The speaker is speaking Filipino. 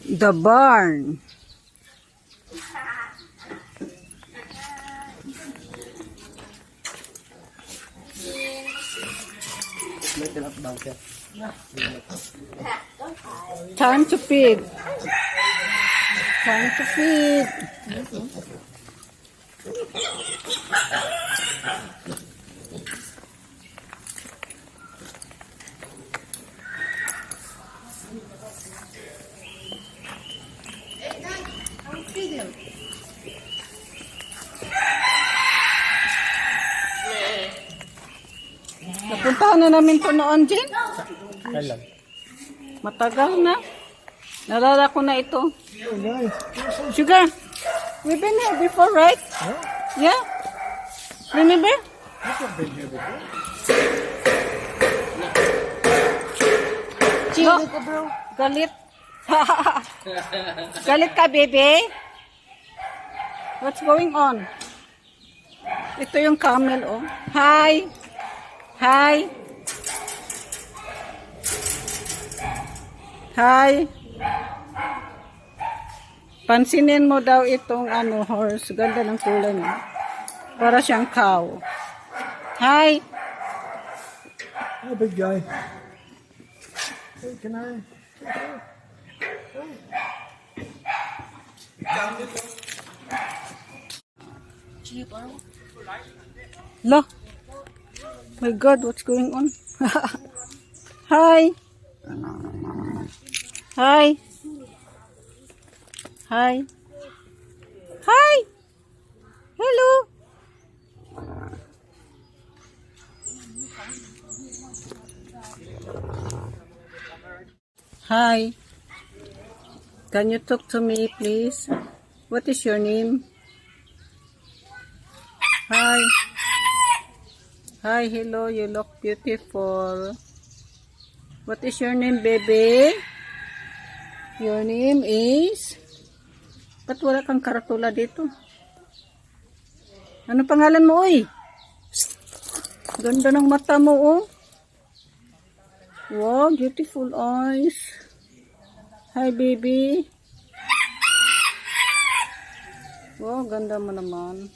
The barn. Time to feed. Time to feed. Napuntahan na namin ito noon, Jen. Matagal na. Nalala ko na ito. Sugar, we've been here before, right? Yeah? Remember? No. Galit. Galit ka, baby? What's going on? Ito yung camel, oh. Hi! Hi! Hi! Pansinin mo daw itong horse. Ganda ng kulay niya. Para siyang cow. Hi! Oh, big guy. Hey, can I? Look. My God, what's going on? Hi. Hi. Hi. Hi. Hello. Hi. Can you talk to me, please? What is your name? Hi. Hi, hello, you look beautiful. What is your name, baby? Your name is? Ba't wala kang karatula dito? Ano pangalan mo, oy? Ganda ng mata mo, oh. Wow, beautiful eyes. Hi, baby. Wow, ganda mo naman.